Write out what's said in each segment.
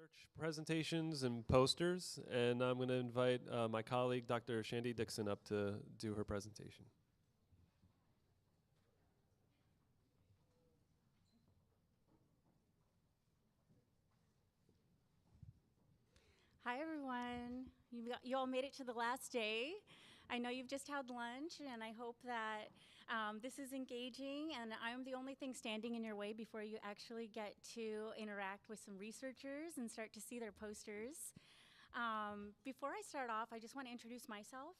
research presentations and posters, and I'm going to invite my colleague, Dr. Shandy Dixon, up to do her presentation. Hi, everyone. You all made it to the last day. I know you've just had lunch, and I hope that this is engaging, and I'm the only thing standing in your way before you actually get to interact with some researchers and start to see their posters. Before I start off, I just want to introduce myself.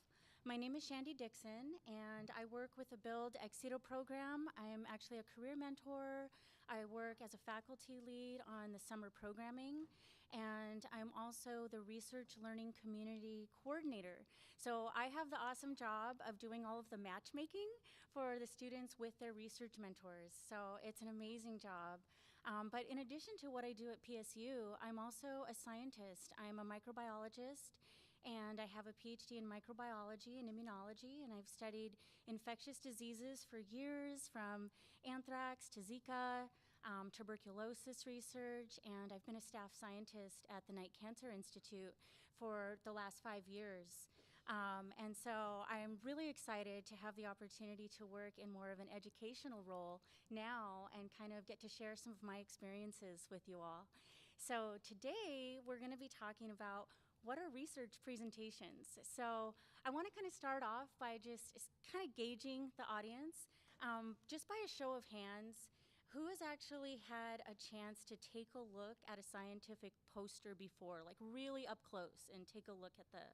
My name is Shandy Dixon, and I work with the Build Exito program. I'm actually a career mentor. I work as a faculty lead on the summer programming, and I'm also the research learning community coordinator. So I have the awesome job of doing all of the matchmaking for the students with their research mentors. So it's an amazing job. But in addition to what I do at PSU, I'm also a scientist. I'm a microbiologist, and I have a PhD in microbiology and immunology, and I've studied infectious diseases for years, from anthrax to Zika, tuberculosis research, and I've been a staff scientist at the Knight Cancer Institute for the last 5 years. And so I'm really excited to have the opportunity to work in more of an educational role now and kind of get to share some of my experiences with you all. So today we're going to be talking about what are research presentations. So I want to kind of start off by just kind of gauging the audience. Just by a show of hands, who has actually had a chance to take a look at a scientific poster before, like really up close, and take a look at the...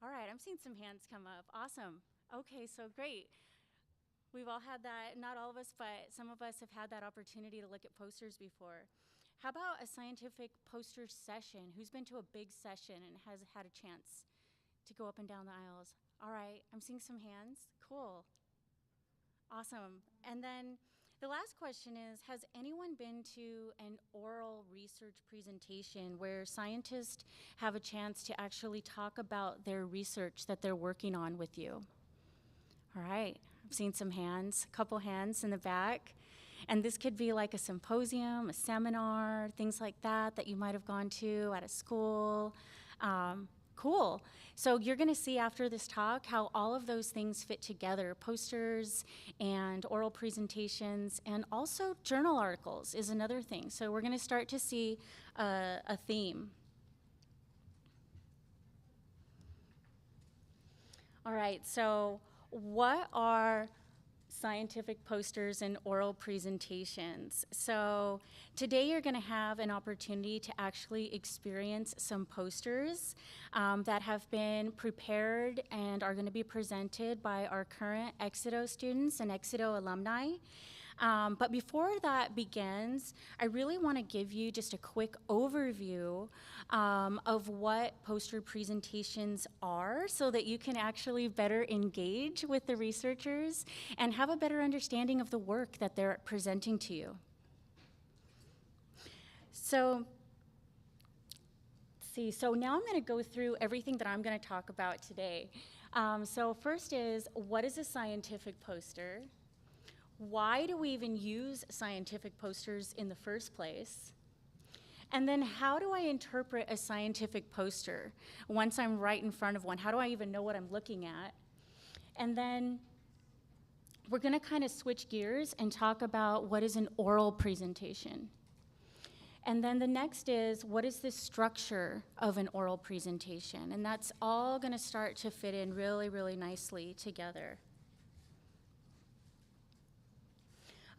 All right, I'm seeing some hands come up. Awesome. Okay, so great. We've all had that, not all of us, but some of us have had that opportunity to look at posters before. How about a scientific poster session? Who's been to a big session and has had a chance to go up and down the aisles? All right, I'm seeing some hands. Cool. Awesome. And then the last question is, has anyone been to an oral research presentation where scientists have a chance to actually talk about their research that they're working on with you? All right, I've seen some hands, a couple hands in the back. And this could be like a symposium, a seminar, things like that that you might have gone to at a school. Cool. So you're going to see after this talk how all of those things fit together. Posters and oral presentations, and also journal articles is another thing. So we're going to start to see a theme. All right, so what are scientific posters and oral presentations? So today you're going to have an opportunity to actually experience some posters that have been prepared and are going to be presented by our current Exito students and Exito alumni. But before that begins, I really want to give you just a quick overview of what poster presentations are so that you can actually better engage with the researchers and have a better understanding of the work that they're presenting to you. So, let's see. So now I'm going to go through everything that I'm going to talk about today. So first is, what is a scientific poster? Why do we even use scientific posters in the first place? And then how do I interpret a scientific poster once I'm right in front of one? How do I even know what I'm looking at? And then we're going to kind of switch gears and talk about what is an oral presentation. And then the next is, what is the structure of an oral presentation? And that's all going to start to fit in really, really nicely together.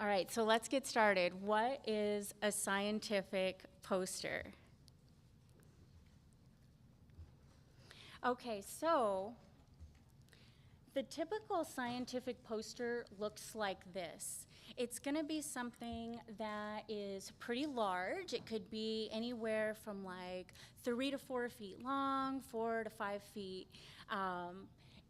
All right, so let's get started. What is a scientific poster? Okay, so the typical scientific poster looks like this. It's going to be something that is pretty large. It could be anywhere from like 3 to 4 feet long, 4 to 5 feet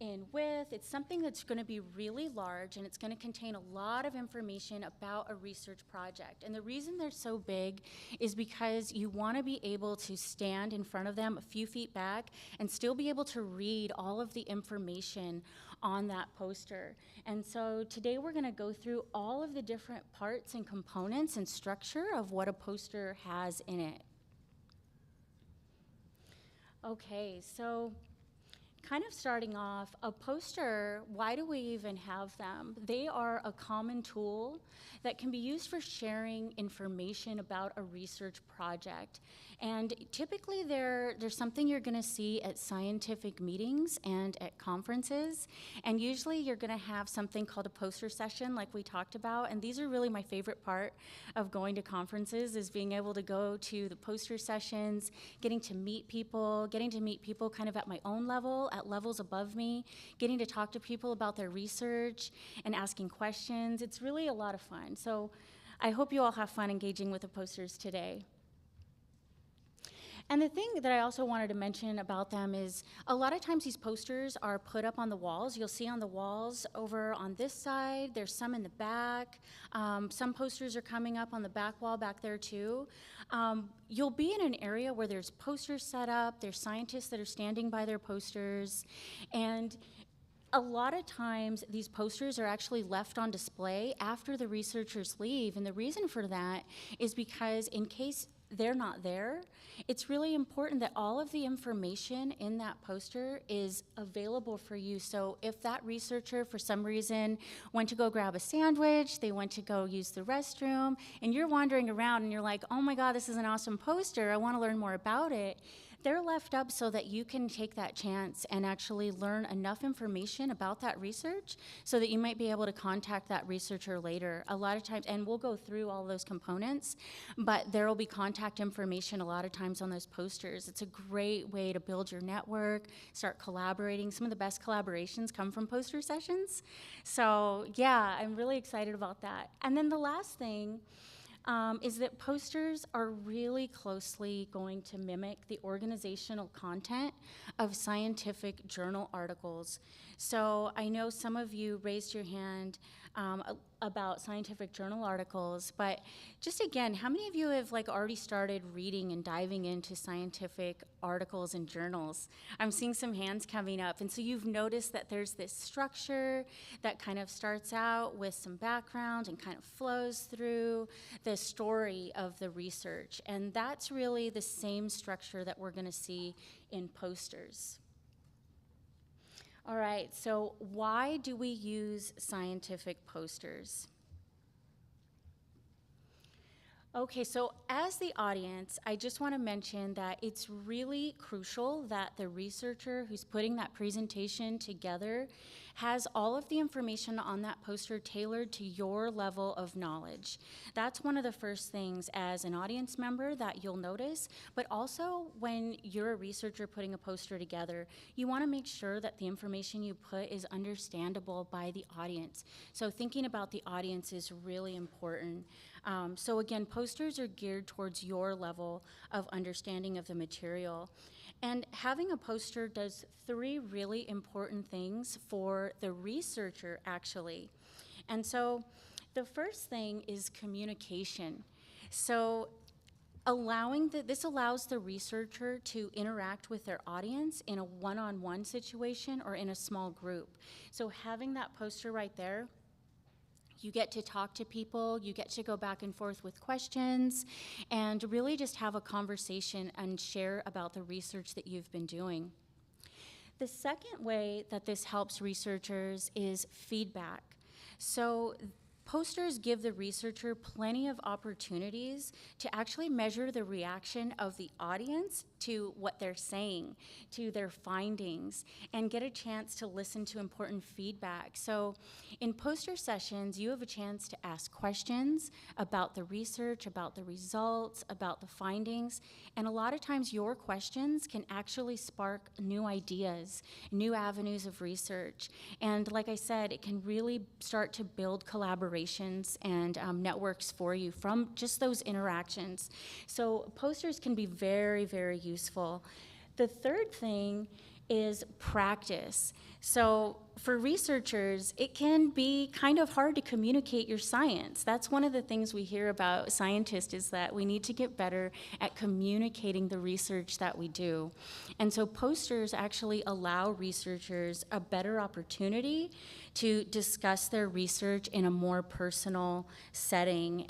in width. It's something that's going to be really large, and it's going to contain a lot of information about a research project. And the reason they're so big is because you want to be able to stand in front of them a few feet back and still be able to read all of the information on that poster. And so today we're going to go through all of the different parts and components and structure of what a poster has in it. Okay, so kind of starting off, a poster, why do we even have them? They are a common tool that can be used for sharing information about a research project. And typically there's something you're gonna see at scientific meetings and at conferences. And usually you're gonna have something called a poster session like we talked about. And these are really my favorite part of going to conferences, is being able to go to the poster sessions, getting to meet people kind of at my own level, at levels above me, getting to talk to people about their research and asking questions. It's really a lot of fun. So I hope you all have fun engaging with the posters today. And the thing that I also wanted to mention about them is a lot of times these posters are put up on the walls. You'll see on the walls over on this side, there's some in the back. Some posters are coming up on the back wall back there too. You'll be in an area where there's posters set up, there's scientists that are standing by their posters, and a lot of times these posters are actually left on display after the researchers leave, and the reason for that is because in case they're not there, it's really important that all of the information in that poster is available for you. So if that researcher for some reason went to go grab a sandwich, they went to go use the restroom, and you're wandering around and you're like, oh my God, this is an awesome poster, I want to learn more about it. They're left up so that you can take that chance and actually learn enough information about that research so that you might be able to contact that researcher later. A lot of times, and we'll go through all those components, but there will be contact information a lot of times on those posters. It's a great way to build your network, start collaborating. Some of the best collaborations come from poster sessions. So yeah, I'm really excited about that. And then the last thing is that posters are really closely going to mimic the organizational content of scientific journal articles. So I know some of you raised your hand about scientific journal articles, but just again, how many of you have already started reading and diving into scientific articles and journals? I'm seeing some hands coming up, and so you've noticed that there's this structure that kind of starts out with some background and kind of flows through the story of the research, and that's really the same structure that we're going to see in posters. All right, so why do we use scientific posters? Okay, so as the audience, I just want to mention that it's really crucial that the researcher who's putting that presentation together has all of the information on that poster tailored to your level of knowledge. That's one of the first things as an audience member that you'll notice, but also when you're a researcher putting a poster together, you want to make sure that the information you put is understandable by the audience. So thinking about the audience is really important. So again, posters are geared towards your level of understanding of the material. And having a poster does 3 really important things for the researcher, actually. And so the first thing is communication. So this allows the researcher to interact with their audience in a one-on-one situation or in a small group. So having that poster right there, you get to talk to people, you get to go back and forth with questions, and really just have a conversation and share about the research that you've been doing. The second way that this helps researchers is feedback. So posters give the researcher plenty of opportunities to actually measure the reaction of the audience to what they're saying, to their findings, and get a chance to listen to important feedback. So in poster sessions, you have a chance to ask questions about the research, about the results, about the findings, and a lot of times your questions can actually spark new ideas, new avenues of research. And like I said, it can really start to build collaborations and networks for you from just those interactions. So posters can be very, very useful. The third thing is practice. So for researchers, it can be kind of hard to communicate your science. That's one of the things we hear about scientists, is that we need to get better at communicating the research that we do. And so posters actually allow researchers a better opportunity to discuss their research in a more personal setting,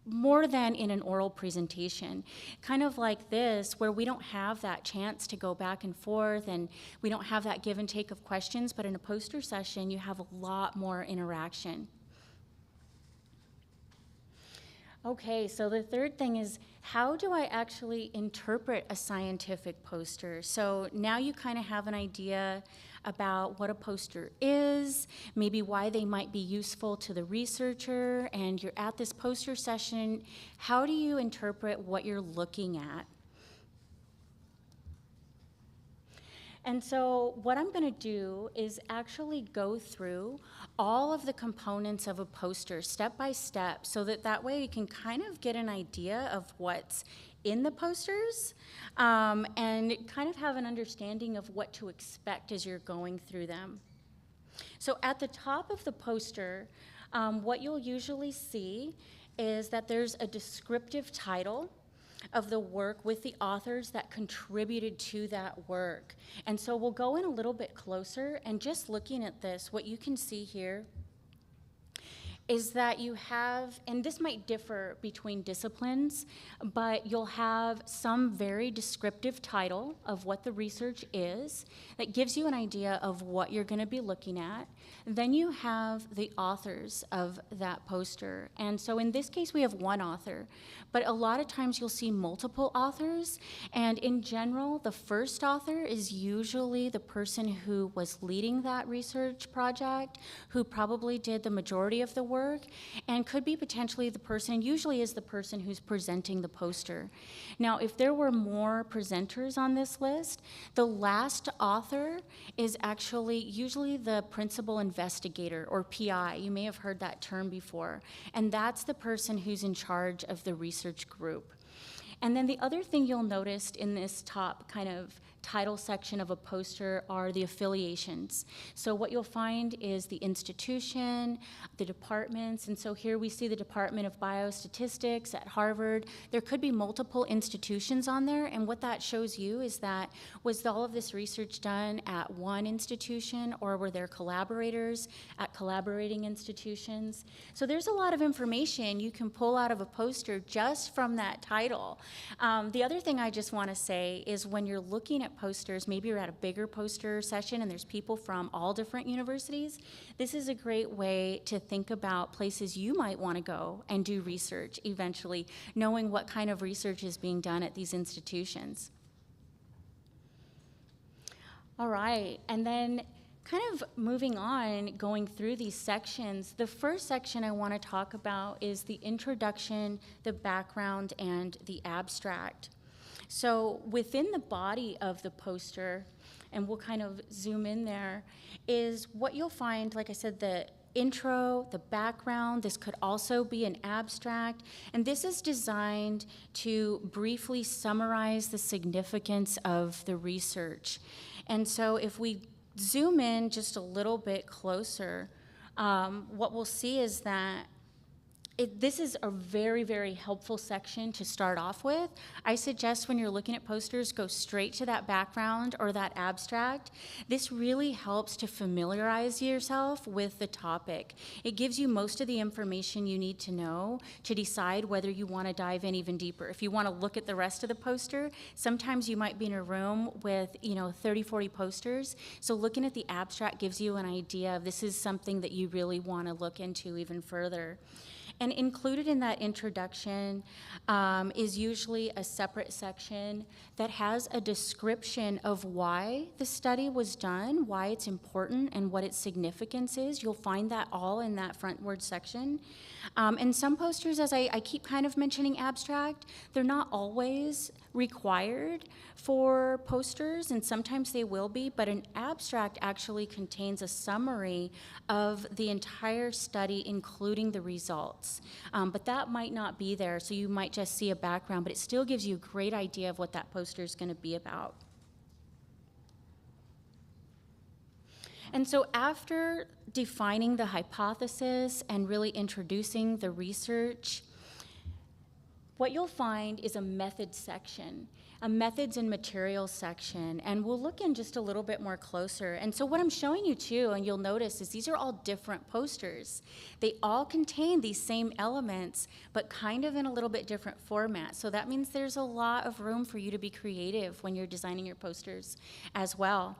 more than in an oral presentation. Kind of like this, where we don't have that chance to go back and forth and we don't have that give and take of questions, but in a poster session, you have a lot more interaction. Okay, so the third thing is, how do I actually interpret a scientific poster? So now you kind of have an idea about what a poster is, maybe why they might be useful to the researcher, and you're at this poster session. How do you interpret what you're looking at? And so what I'm going to do is actually go through all of the components of a poster step by step, so that way you can kind of get an idea of what's in the posters, and kind of have an understanding of what to expect as you're going through them. So at the top of the poster, what you'll usually see is that there's a descriptive title of the work with the authors that contributed to that work. And so we'll go in a little bit closer, and just looking at this, what you can see here is that you have, and this might differ between disciplines, but you'll have some very descriptive title of what the research is that gives you an idea of what you're going to be looking at. Then you have the authors of that poster. And so in this case, we have one author, but a lot of times you'll see multiple authors. And in general, the first author is usually the person who was leading that research project, who probably did the majority of the work, and could be potentially the person, usually is the person who's presenting the poster. Now, if there were more presenters on this list, the last author is actually usually the principal investigator, or PI. You may have heard that term before. And that's the person who's in charge of the research group. And then the other thing you'll notice in this top kind of title section of a poster are the affiliations. So what you'll find is the institution, the departments, and so here we see the Department of Biostatistics at Harvard. There could be multiple institutions on there, and what that shows you is that was all of this research done at one institution, or were there collaborators at collaborating institutions? So there's a lot of information you can pull out of a poster just from that title. The other thing I just want to say is when you're looking at posters, maybe you're at a bigger poster session and there's people from all different universities, this is a great way to think about places you might want to go and do research eventually, knowing what kind of research is being done at these institutions. All right, and then kind of moving on, going through these sections, the first section I want to talk about is the introduction, the background, and the abstract. So within the body of the poster, and we'll kind of zoom in there, is what you'll find, like I said, the intro, the background. This could also be an abstract, and this is designed to briefly summarize the significance of the research. And so if we zoom in just a little bit closer, what we'll see is that this is a very, very helpful section to start off with. I suggest when you're looking at posters, go straight to that background or that abstract. This really helps to familiarize yourself with the topic. It gives you most of the information you need to know to decide whether you want to dive in even deeper. If you want to look at the rest of the poster, sometimes you might be in a room with 30, 40 posters. So looking at the abstract gives you an idea of this is something that you really want to look into even further. And included in that introduction is usually a separate section that has a description of why the study was done, why it's important, and what its significance is. You'll find that all in that frontward section. And some posters, as I keep kind of mentioning abstract, they're not always required for posters, and sometimes they will be, but an abstract actually contains a summary of the entire study, including the results. But that might not be there, so you might just see a background, but it still gives you a great idea of what that poster is going to be about. And so after defining the hypothesis and really introducing the research, what you'll find is a method section. a methods and materials section, and we'll look in just a little bit more closer. And so what I'm showing you too, and you'll notice, is these are all different posters. They all contain these same elements, but kind of in a little bit different format. So that means there's a lot of room for you to be creative when you're designing your posters as well.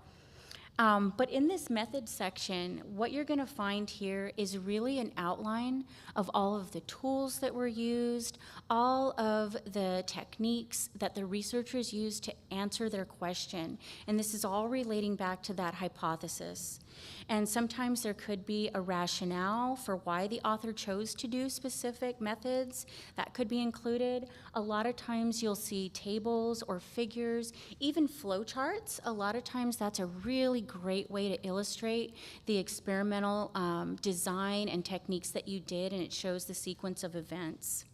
But in this method section, what you're going to find here is really an outline of all of the tools that were used, all of the techniques that the researchers used to answer their question. And this is all relating back to that hypothesis. And sometimes there could be a rationale for why the author chose to do specific methods. That could be included. A lot of times you'll see tables or figures, even flowcharts. A lot of times that's a really great way to illustrate the experimental design and techniques that you did, and it shows the sequence of events.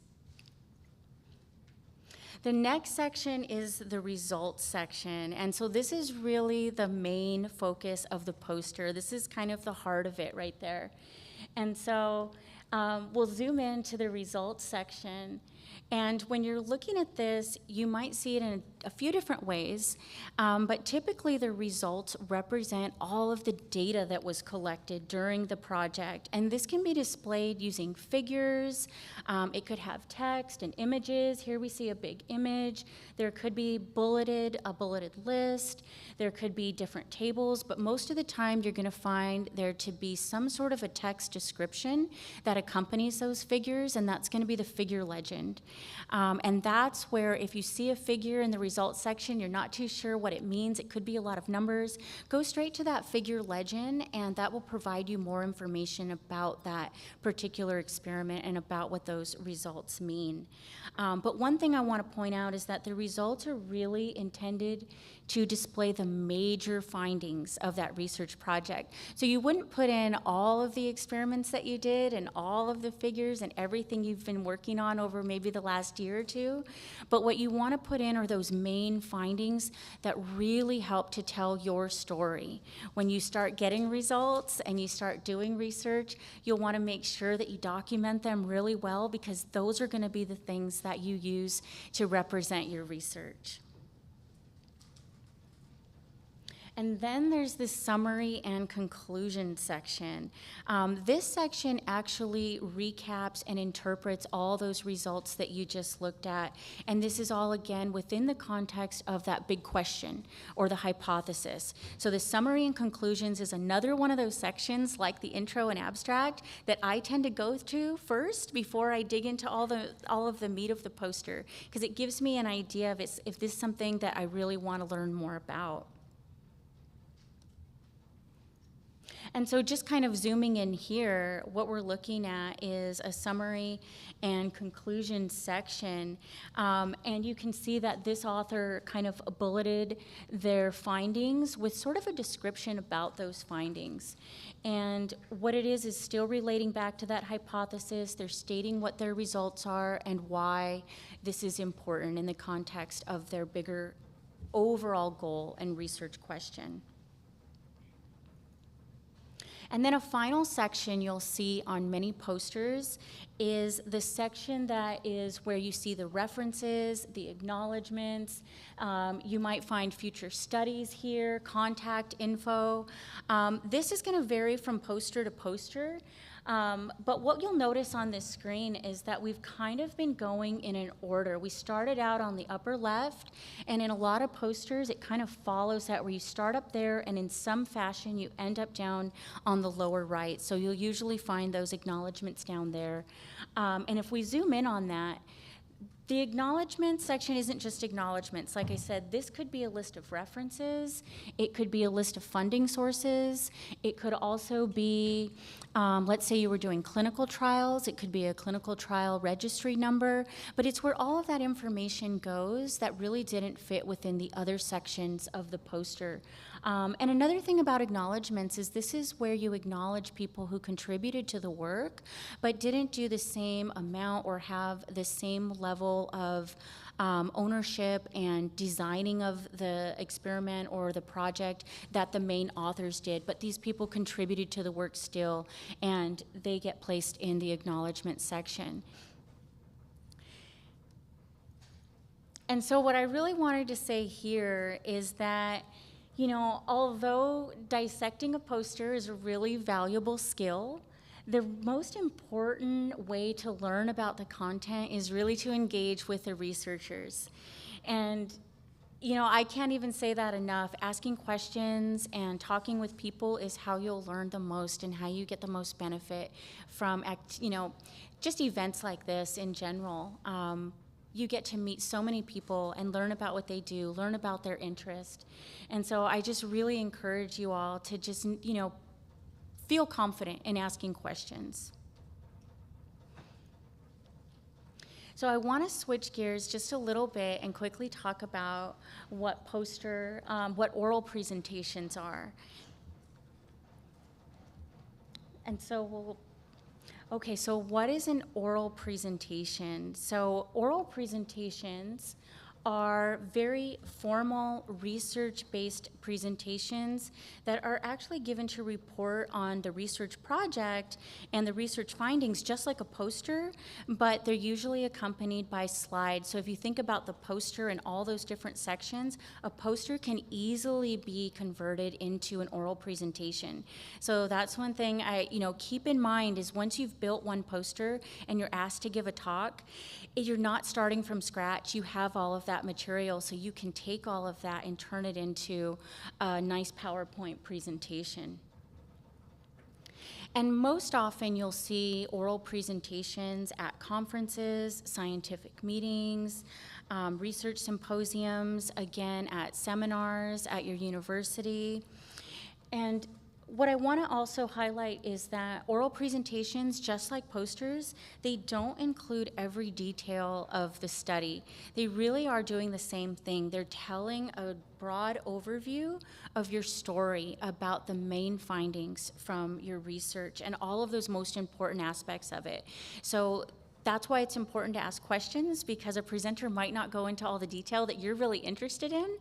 The next section is the results section, and so this is really the main focus of the poster. This is kind of the heart of it right there. And so we'll zoom into the results section. And when you're looking at this, you might see it in a few different ways, but typically the results represent all of the data that was collected during the project. And this can be displayed using figures. It could have text and images. Here we see a big image. There could be a bulleted list. There could be different tables, but most of the time you're going to find there to be some sort of a text description that accompanies those figures, and that's going to be the figure legend. And that's where if you see a figure in the results section, you're not too sure what it means, it could be a lot of numbers, go straight to that figure legend, and that will provide you more information about that particular experiment and about what those results mean. But one thing I want to point out is that the results are really intended to display the major findings of that research project. So you wouldn't put in all of the experiments that you did and all of the figures and everything you've been working on over maybe the last year or two, but what you want to put in are those main findings that really help to tell your story. When you start getting results and you start doing research, you'll want to make sure that you document them really well, because those are going to be the things that you use to represent your research. And then there's this summary and conclusion section. This section actually recaps and interprets all those results that you just looked at. And this is all, again, within the context of that big question or the hypothesis. So the summary and conclusions is another one of those sections, like the intro and abstract, that I tend to go to first before I dig into all of the meat of the poster, because it gives me an idea of if this is something that I really want to learn more about. And so just kind of zooming in here, what we're looking at is a summary and conclusion section. And you can see that this author kind of bulleted their findings with sort of a description about those findings. And what it is still relating back to that hypothesis. They're stating what their results are and why this is important in the context of their bigger overall goal and research question. And then a final section you'll see on many posters is the section that is where you see the references, the acknowledgments. You might find future studies here, contact info. This is going to vary from poster to poster. But what you'll notice on this screen is that we've kind of been going in an order. We started out on the upper left, and in a lot of posters, it kind of follows that, where you start up there, and in some fashion, you end up down on the lower right. So you'll usually find those acknowledgments down there. And if we zoom in on that, the acknowledgement section isn't just acknowledgements. Like I said, this could be a list of references. It could be a list of funding sources. It could also be, let's say you were doing clinical trials. It could be a clinical trial registry number. But it's where all of that information goes that really didn't fit within the other sections of the poster. And another thing about acknowledgements is this is where you acknowledge people who contributed to the work but didn't do the same amount or have the same level of ownership and designing of the experiment or the project that the main authors did. But these people contributed to the work still, and they get placed in the acknowledgement section. And so what I really wanted to say here is that, you know, although dissecting a poster is a really valuable skill, the most important way to learn about the content is really to engage with the researchers. And, you know, I can't even say that enough. Asking questions and talking with people is how you'll learn the most and how you get the most benefit from, you know, just events like this in general. You get to meet so many people and learn about what they do, learn about their interest. And so I just really encourage you all to just, you know, feel confident in asking questions. So I want to switch gears just a little bit and quickly talk about what what oral presentations are. And so okay, so what is an oral presentation? So oral presentations are very formal research-based presentations that are actually given to report on the research project and the research findings, just like a poster, but they're usually accompanied by slides. So if you think about the poster and all those different sections, a poster can easily be converted into an oral presentation. So that's one thing keep in mind is once you've built one poster and you're asked to give a talk, you're not starting from scratch. You have all of that material, so you can take all of that and turn it into a nice PowerPoint presentation. And most often you'll see oral presentations at conferences, scientific meetings, research symposiums, again at seminars at your university. And what I want to also highlight is that oral presentations, just like posters, they don't include every detail of the study. They really are doing the same thing. They're telling a broad overview of your story about the main findings from your research and all of those most important aspects of it. So that's why it's important to ask questions, because a presenter might not go into all the detail that you're really interested in,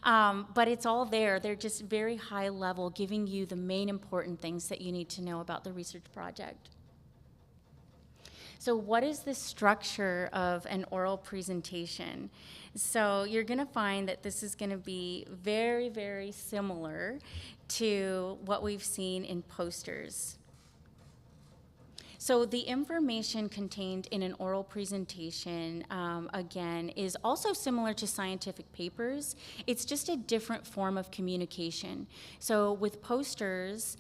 but it's all there. They're just very high level, giving you the main important things that you need to know about the research project. So what is the structure of an oral presentation? So you're going to find that this is going to be very, very similar to what we've seen in posters. So the information contained in an oral presentation, again, is also similar to scientific papers. It's just a different form of communication. So with posters,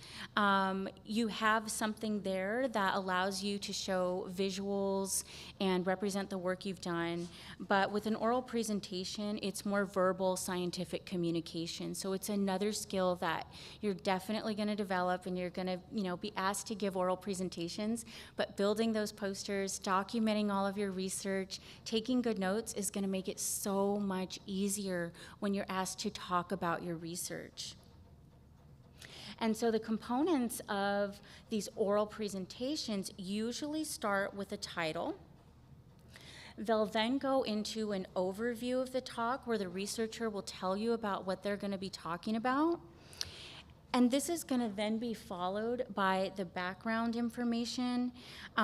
you have something there that allows you to show visuals and represent the work you've done. But with an oral presentation, it's more verbal scientific communication. So it's another skill that you're definitely going to develop, and you're going to, be asked to give oral presentations. But building those posters, documenting all of your research, taking good notes is going to make it so much easier when you're asked to talk about your research. And so the components of these oral presentations usually start with a title. They'll then go into an overview of the talk where the researcher will tell you about what they're going to be talking about. And this is going to then be followed by the background information.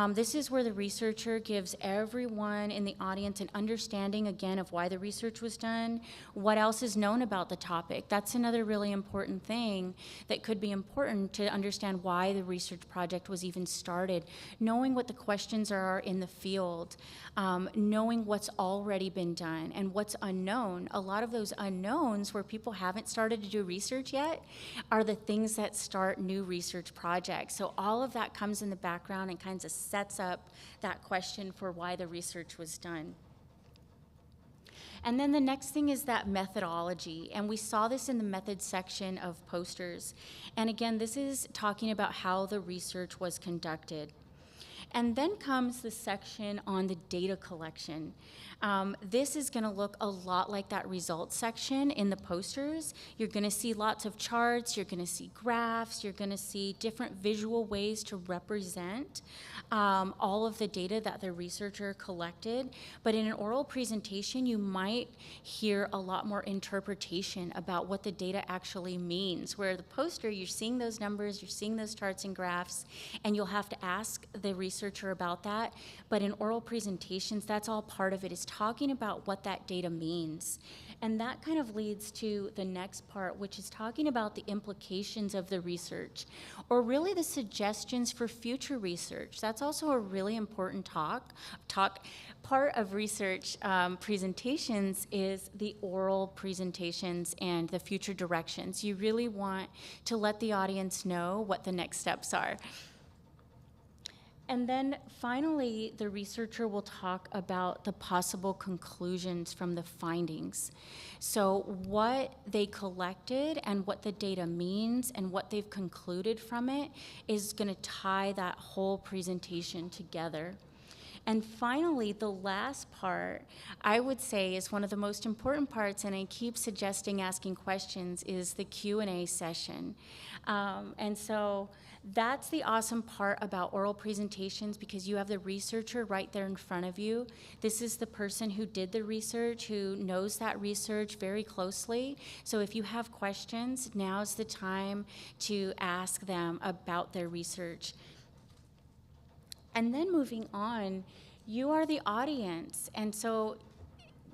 This is where the researcher gives everyone in the audience an understanding, again, of why the research was done, what else is known about the topic. That's another really important thing that could be important to understand why the research project was even started, knowing what the questions are in the field, knowing what's already been done and what's unknown. A lot of those unknowns where people haven't started to do research yet are the things that start new research projects. So all of that comes in the background and kind of sets up that question for why the research was done. And then the next thing is that methodology, and we saw this in the methods section of posters. And again, this is talking about how the research was conducted. And then comes the section on the data collection. This is going to look a lot like that results section in the posters. You're going to see lots of charts, you're going to see graphs, you're going to see different visual ways to represent all of the data that the researcher collected. But in an oral presentation, you might hear a lot more interpretation about what the data actually means. Where the poster, you're seeing those numbers, you're seeing those charts and graphs, and you'll have to ask the researcher researcher about that. But in oral presentations, that's all part of it, is talking about what that data means. And that kind of leads to the next part, which is talking about the implications of the research, or really the suggestions for future research. That's also a really important part of research presentations is the oral presentations and the future directions. You really want to let the audience know what the next steps are. And then finally, the researcher will talk about the possible conclusions from the findings. So what they collected and what the data means and what they've concluded from it is going to tie that whole presentation together. And finally, the last part, I would say, is one of the most important parts, and I keep suggesting asking questions, is the Q&A session. And so that's the awesome part about oral presentations, because you have the researcher right there in front of you. This is the person who did the research, who knows that research very closely. So if you have questions, now's the time to ask them about their research. And then moving on, you are the audience. And so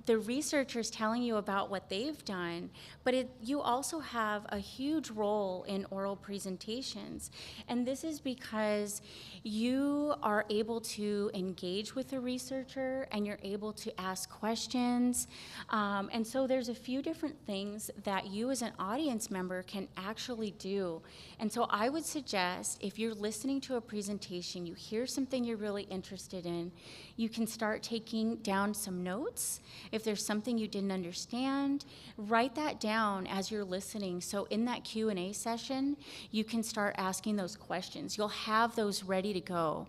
the researcher's telling you about what they've done, but you also have a huge role in oral presentations. And this is because you are able to engage with the researcher and you're able to ask questions. And so there's a few different things that you as an audience member can actually do. And so I would suggest, if you're listening to a presentation, you hear something you're really interested in, you can start taking down some notes. If there's something you didn't understand, write that down as you're listening. So in that Q&A session, you can start asking those questions. You'll have those ready to go.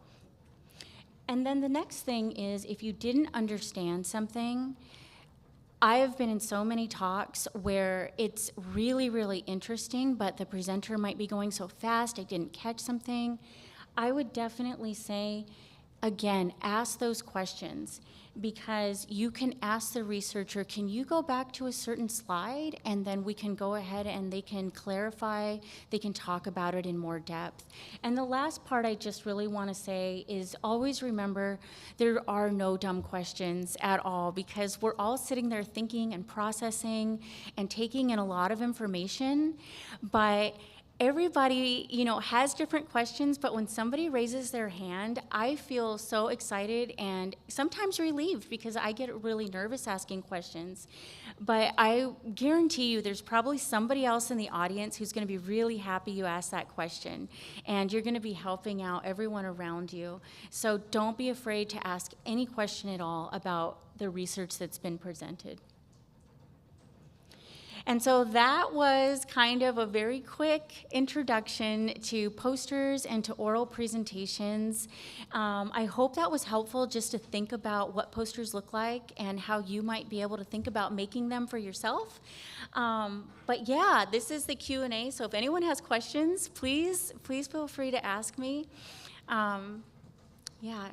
And then the next thing is, if you didn't understand something, I have been in so many talks where it's really, really interesting, but the presenter might be going so fast, I didn't catch something. I would definitely say, again, ask those questions, because you can ask the researcher, can you go back to a certain slide? And then we can go ahead and they can clarify, they can talk about it in more depth. And the last part I just really want to say is, always remember, there are no dumb questions at all, because we're all sitting there thinking and processing and taking in a lot of information, but everybody, has different questions, but when somebody raises their hand, I feel so excited and sometimes relieved, because I get really nervous asking questions. But I guarantee you there's probably somebody else in the audience who's going to be really happy you asked that question, and you're going to be helping out everyone around you. So don't be afraid to ask any question at all about the research that's been presented. And so that was kind of a very quick introduction to posters and to oral presentations. I hope that was helpful, just to think about what posters look like and how you might be able to think about making them for yourself. But yeah, this is the Q&A, so if anyone has questions, please feel free to ask me. Yeah.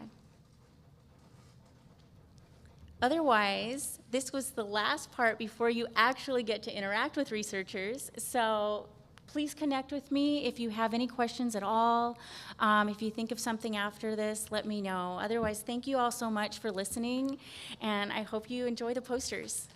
Otherwise, this was the last part before you actually get to interact with researchers. So please connect with me if you have any questions at all. If you think of something after this, let me know. Otherwise, thank you all so much for listening, and I hope you enjoy the posters.